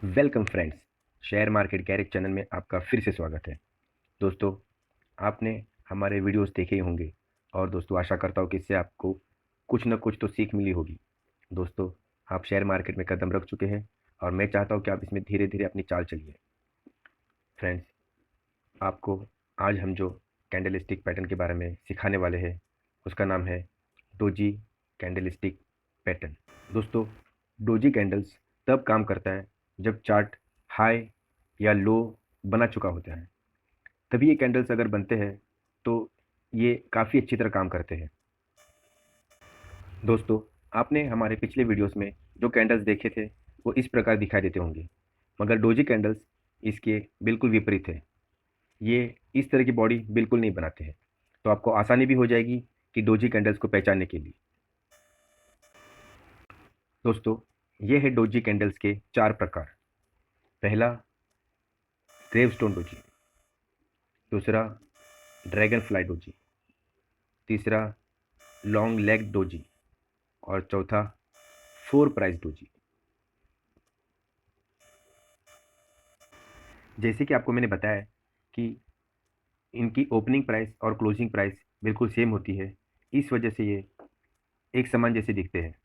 Welcome friends, share market garage channel में आपका फिर से स्वागत है। दोस्तों, आपने हमारे वीडियोस देखे ही होंगे और दोस्तों आशा करता हूँ कि इससे आपको कुछ न कुछ तो सीख मिली होगी। दोस्तों, आप शेयर मार्केट में कदम रख चुके हैं और मैं चाहता हूँ कि आप इसमें धीरे धीरे अपनी चाल चलिए। फ्रेंड्स, आपको आज हम जो कैंडल स्टिक पैटर्न के बारे में सिखाने वाले हैं उसका नाम है डोजी कैंडल स्टिक पैटर्न। दोस्तों, डोजी कैंडल्स तब काम करता है जब चार्ट हाई या लो बना चुका होता है। तभी ये कैंडल्स अगर बनते हैं तो ये काफ़ी अच्छी तरह काम करते हैं। दोस्तों, आपने हमारे पिछले वीडियोस में जो कैंडल्स देखे थे वो इस प्रकार दिखाई देते होंगे, मगर डोजी कैंडल्स इसके बिल्कुल विपरीत है। ये इस तरह की बॉडी बिल्कुल नहीं बनाते हैं, तो आपको आसानी भी हो जाएगी कि डोजी कैंडल्स को पहचानने के लिए। दोस्तों, ये है डोजी कैंडल्स के 4 प्रकार। पहला, ग्रेवस्टोन डोजी। दूसरा, ड्रैगन फ्लाई डोजी। तीसरा, लॉन्ग लेग डोजी। और चौथा, फोर प्राइस डोजी। जैसे कि आपको मैंने बताया कि इनकी ओपनिंग प्राइस और क्लोजिंग प्राइस बिल्कुल सेम होती है, इस वजह से ये एक समान जैसे दिखते हैं।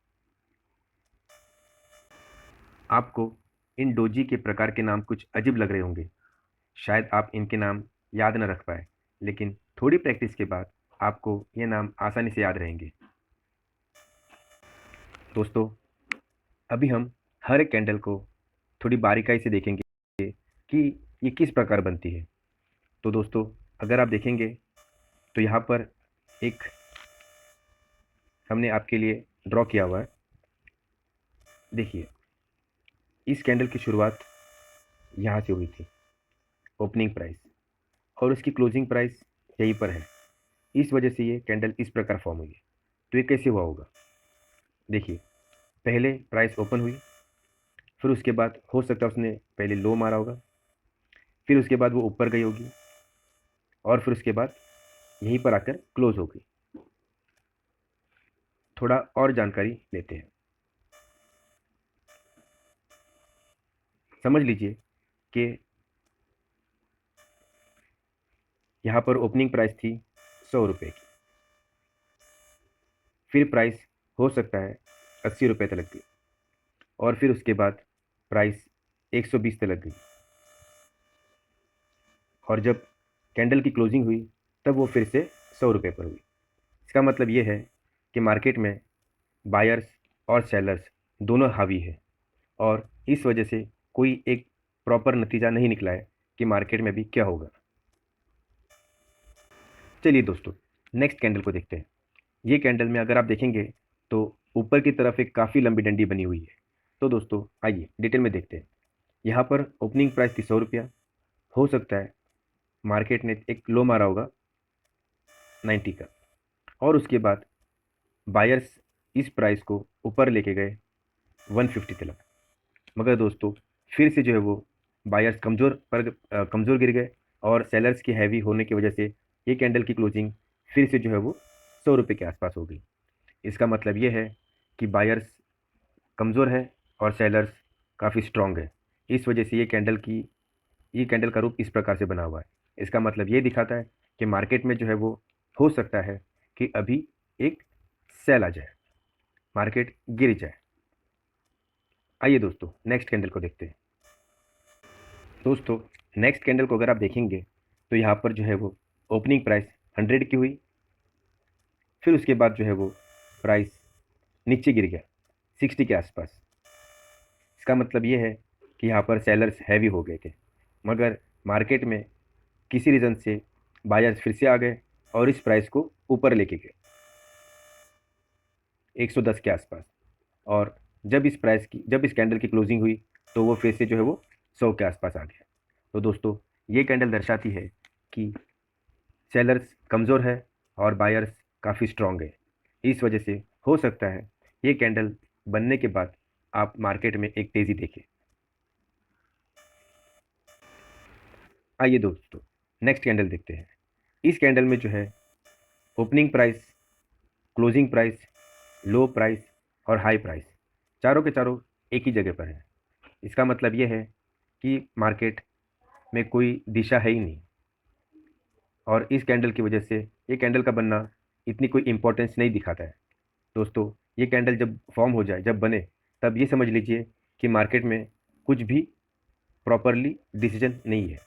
आपको इन डोजी के प्रकार के नाम कुछ अजीब लग रहे होंगे, शायद आप इनके नाम याद न रख पाए, लेकिन थोड़ी प्रैक्टिस के बाद आपको ये नाम आसानी से याद रहेंगे। दोस्तों, अभी हम हर एक कैंडल को थोड़ी बारीकाई से देखेंगे कि ये किस प्रकार बनती है। तो दोस्तों, अगर आप देखेंगे तो यहाँ पर एक हमने आपके लिए ड्रॉ किया हुआ है। देखिए, इस कैंडल की शुरुआत यहाँ से हुई थी, ओपनिंग प्राइस, और उसकी क्लोजिंग प्राइस यहीं पर है। इस वजह से ये कैंडल इस प्रकार फॉर्म हुई है। तो ये कैसे हुआ होगा? देखिए, पहले प्राइस ओपन हुई, फिर उसके बाद हो सकता है उसने पहले लो मारा होगा, फिर उसके बाद वो ऊपर गई होगी, और फिर उसके बाद यहीं पर आकर क्लोज हो गई। थोड़ा और जानकारी लेते हैं। समझ लीजिए कि यहाँ पर ओपनिंग प्राइस थी 100 रुपये की, फिर प्राइस हो सकता है 80 रुपये तक गई, और फिर उसके बाद प्राइस 120 तक गई, और जब कैंडल की क्लोजिंग हुई तब वो फिर से 100 रुपये पर हुई। इसका मतलब ये है कि मार्केट में बायर्स और सेलर्स दोनों हावी है, और इस वजह से कोई एक प्रॉपर नतीजा नहीं निकला है कि मार्केट में भी क्या होगा। चलिए दोस्तों, नेक्स्ट कैंडल को देखते हैं। ये कैंडल में अगर आप देखेंगे तो ऊपर की तरफ एक काफ़ी लंबी डंडी बनी हुई है। तो दोस्तों आइए डिटेल में देखते हैं। यहाँ पर ओपनिंग प्राइस थी 100 रुपया। हो सकता है मार्केट ने एक लो मारा होगा 90 का, और उसके बाद बायर्स इस प्राइस को ऊपर लेके गए 150 तक। मगर दोस्तों, फिर से जो है वो बायर्स कमज़ोर गिर गए, और सेलर्स की हैवी होने की वजह से ये कैंडल की क्लोजिंग फिर से जो है वो 100 रुपये के आसपास हो गई। इसका मतलब ये है कि बायर्स कमज़ोर है और सेलर्स काफ़ी स्ट्रॉन्ग है। इस वजह से ये कैंडल का रूप इस प्रकार से बना हुआ है। इसका मतलब ये दिखाता है कि मार्केट में जो है वो हो सकता है कि अभी एक सेल आ जाए, मार्केट गिर जाए। आइए दोस्तों, नेक्स्ट कैंडल को देखते हैं। दोस्तों, नेक्स्ट कैंडल को अगर आप देखेंगे तो यहाँ पर जो है वो ओपनिंग प्राइस 100 की हुई, फिर उसके बाद जो है वो प्राइस नीचे गिर गया 60 के आसपास। इसका मतलब ये है कि यहाँ पर सेलर्स हैवी हो गए थे, मगर मार्केट में किसी रीज़न से बायर्स फिर से आ गए और इस प्राइस को ऊपर लेके गए 110 के आसपास। और जब इस कैंडल की क्लोजिंग हुई तो वो फिर से जो है वो 100 के आसपास आ गया। तो दोस्तों, ये कैंडल दर्शाती है कि सेलर्स कमज़ोर है और बायर्स काफ़ी स्ट्रांग है। इस वजह से हो सकता है ये कैंडल बनने के बाद आप मार्केट में एक तेज़ी देखें। आइए दोस्तों, नेक्स्ट कैंडल देखते हैं। इस कैंडल में जो है ओपनिंग प्राइस, क्लोजिंग प्राइस, लो प्राइस और हाई प्राइस चारों के चारों एक ही जगह पर है। इसका मतलब ये है कि मार्केट में कोई दिशा है ही नहीं, और इस कैंडल की वजह से ये कैंडल का बनना इतनी कोई इम्पोर्टेंस नहीं दिखाता है। दोस्तों, ये कैंडल जब फॉर्म हो जाए, जब बने, तब ये समझ लीजिए कि मार्केट में कुछ भी प्रॉपरली डिसीजन नहीं है।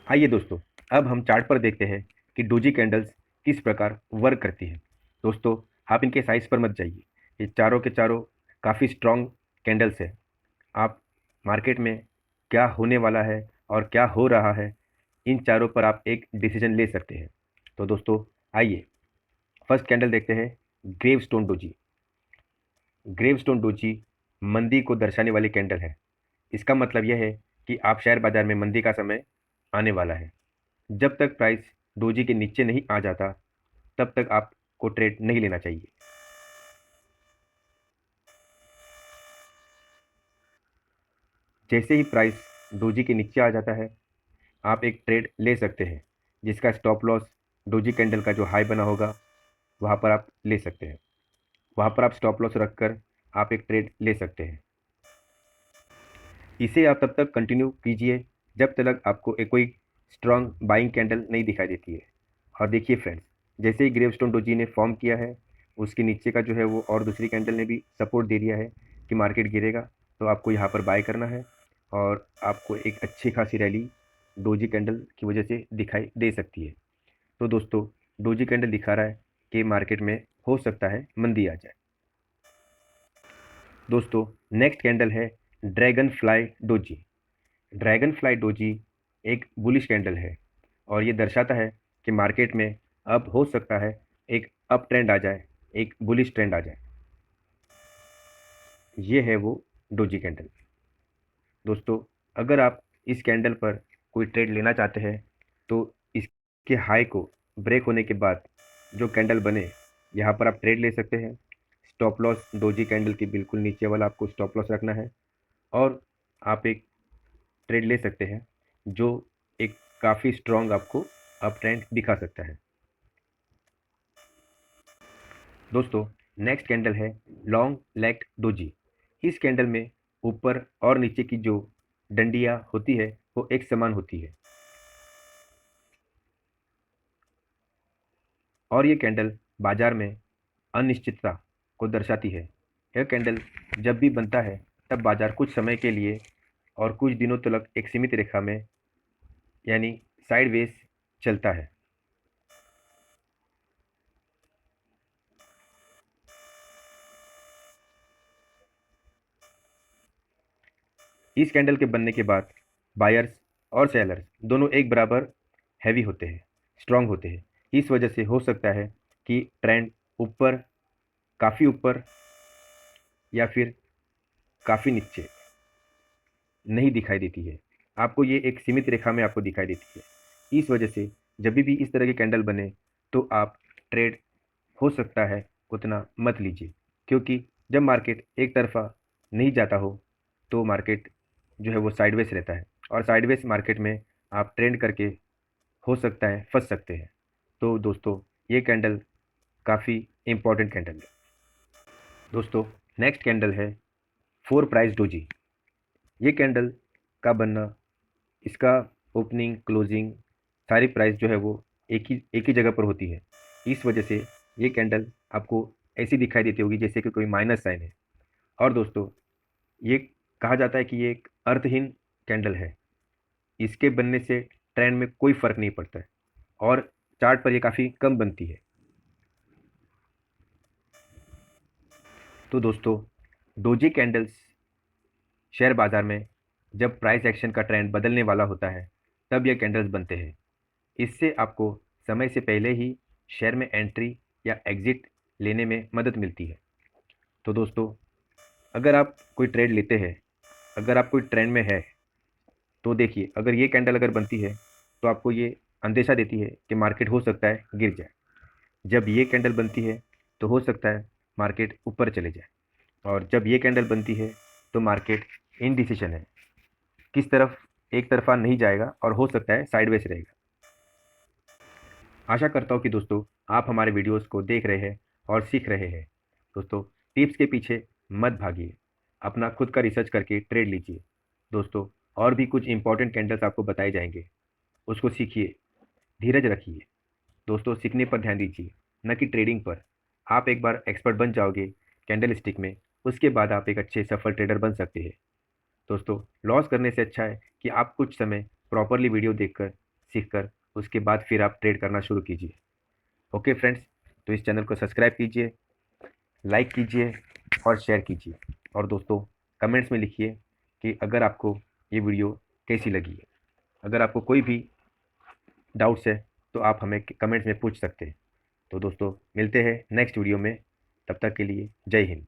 आइए दोस्तों, अब हम चार्ट पर देखते हैं कि डोजी कैंडल्स किस प्रकार वर्क करती है। दोस्तों, आप इनके साइज पर मत जाइए, ये चारों के चारों काफ़ी स्ट्रॉन्ग कैंडल्स है। आप मार्केट में क्या होने वाला है और क्या हो रहा है, इन चारों पर आप एक डिसीजन ले सकते हैं। तो दोस्तों, आइए फर्स्ट कैंडल देखते हैं, ग्रेवस्टोन डोजी। ग्रेवस्टोन डोजी मंदी को दर्शाने वाली कैंडल है। इसका मतलब यह है कि आप शेयर बाजार में मंदी का समय आने वाला है। जब तक प्राइस डोजी के नीचे नहीं आ जाता, तब तक आपको ट्रेड नहीं लेना चाहिए। जैसे ही प्राइस डोजी के नीचे आ जाता है, आप एक ट्रेड ले सकते हैं, जिसका स्टॉप लॉस डोजी कैंडल का जो हाई बना होगा वहाँ पर आप ले सकते हैं। वहाँ पर आप स्टॉप लॉस रखकर आप एक ट्रेड ले सकते हैं। इसे आप तब तक कंटिन्यू कीजिए जब तक आपको एक कोई स्ट्रांग बाइंग कैंडल नहीं दिखाई देती है। और देखिए फ्रेंड्स, जैसे ही ग्रेवस्टोन डोजी ने फॉर्म किया है, उसके नीचे का जो है वो और दूसरी कैंडल ने भी सपोर्ट दे दिया है कि मार्केट गिरेगा, तो आपको यहाँ पर बाय करना है, और आपको एक अच्छी खासी रैली डोजी कैंडल की वजह से दिखाई दे सकती है। तो दोस्तों, डोजी कैंडल दिखा रहा है कि मार्केट में हो सकता है मंदी आ जाए। दोस्तों, नेक्स्ट कैंडल है dragon fly doji. Dragon fly doji एक बुलिश कैंडल है, और ये दर्शाता है कि मार्केट में अब हो सकता है एक अप ट्रेंड आ जाए, एक बुलिश ट्रेंड आ जाए। ये है वो डोजी कैंडल। दोस्तों, अगर आप इस कैंडल पर कोई ट्रेड लेना चाहते हैं, तो इसके हाई को ब्रेक होने के बाद जो कैंडल बने, यहाँ पर आप ट्रेड ले सकते हैं। स्टॉप लॉस डोजी कैंडल के बिल्कुल नीचे वाला आपको स्टॉप लॉस रखना है, और आप एक ट्रेड ले सकते हैं जो एक काफ़ी स्ट्रॉन्ग आपको अप ट्रेंड दिखा सकता है। दोस्तों, नेक्स्ट कैंडल है लॉन्ग लेग्ड डोजी। इस कैंडल में ऊपर और नीचे की जो डंडियाँ होती है वो एक समान होती है, और ये कैंडल बाजार में अनिश्चितता को दर्शाती है। यह कैंडल जब भी बनता है, तब बाजार कुछ समय के लिए और कुछ दिनों तक एक सीमित रेखा में, यानी साइडवेज चलता है। इस कैंडल के बनने के बाद बायर्स और सेलर्स दोनों एक बराबर हैवी होते हैं, स्ट्रांग होते हैं। इस वजह से हो सकता है कि ट्रेंड ऊपर, काफ़ी ऊपर, या फिर काफ़ी नीचे नहीं दिखाई देती है। आपको ये एक सीमित रेखा में आपको दिखाई देती है। इस वजह से जब भी इस तरह के कैंडल बने, तो आप ट्रेड हो सकता है उतना मत लीजिए, क्योंकि जब मार्केट एक तरफा नहीं जाता हो, तो मार्केट जो है वो साइडवेज रहता है, और साइडवेज मार्केट में आप ट्रेंड करके हो सकता है फंस सकते हैं। तो दोस्तों, ये कैंडल काफ़ी इम्पॉर्टेंट कैंडल है। दोस्तों, नेक्स्ट कैंडल है फोर प्राइस डोजी। ये कैंडल का बनना, इसका ओपनिंग क्लोजिंग सारी प्राइस जो है वो एक ही जगह पर होती है। इस वजह से ये कैंडल आपको ऐसी दिखाई देती होगी जैसे कि कोई माइनस साइन है। और दोस्तों, ये कहा जाता है कि ये एक अर्थहीन कैंडल है। इसके बनने से ट्रेंड में कोई फ़र्क नहीं पड़ता है, और चार्ट पर ये काफ़ी कम बनती है। तो दोस्तों, डोजी कैंडल्स शेयर बाज़ार में जब प्राइस एक्शन का ट्रेंड बदलने वाला होता है, तब ये कैंडल्स बनते हैं। इससे आपको समय से पहले ही शेयर में एंट्री या एग्ज़िट लेने में मदद मिलती है। तो दोस्तों, अगर आप कोई ट्रेड लेते हैं, अगर आप कोई ट्रेंड में है, तो देखिए, अगर ये कैंडल अगर बनती है, तो आपको ये अंदेशा देती है कि मार्केट हो सकता है गिर जाए। जब ये कैंडल बनती है, तो हो सकता है मार्केट ऊपर चले जाए, और जब ये कैंडल बनती है, तो मार्केट इनडिसिशन है, किस तरफ, एक तरफा नहीं जाएगा, और हो सकता है साइडवेज रहेगा। आशा करता हूँ कि दोस्तों, आप हमारे वीडियोस को देख रहे हैं और सीख रहे हैं। दोस्तों, टिप्स के पीछे मत भागिए, अपना खुद का रिसर्च करके ट्रेड लीजिए। दोस्तों और भी कुछ इंपॉर्टेंट कैंडल्स आपको बताए जाएंगे, उसको सीखिए, धीरज रखिए। दोस्तों सीखने पर ध्यान दीजिए, न कि ट्रेडिंग पर। आप एक बार एक्सपर्ट बन जाओगे कैंडल स्टिक में, उसके बाद आप एक अच्छे सफल ट्रेडर बन सकते हैं। दोस्तों लॉस करने से अच्छा है कि आप कुछ समय प्रॉपरली वीडियो देखकर, सीखकर, उसके बाद फिर आप ट्रेड करना शुरू कीजिए। ओके फ्रेंड्स, तो इस चैनल को सब्सक्राइब कीजिए, लाइक कीजिए और शेयर कीजिए। और दोस्तों कमेंट्स में लिखिए कि अगर आपको ये वीडियो कैसी लगी है। अगर आपको कोई भी डाउट्स है तो आप हमें कमेंट्स में पूछ सकते हैं। तो दोस्तों मिलते हैं नेक्स्ट वीडियो में, तब तक के लिए जय हिंद।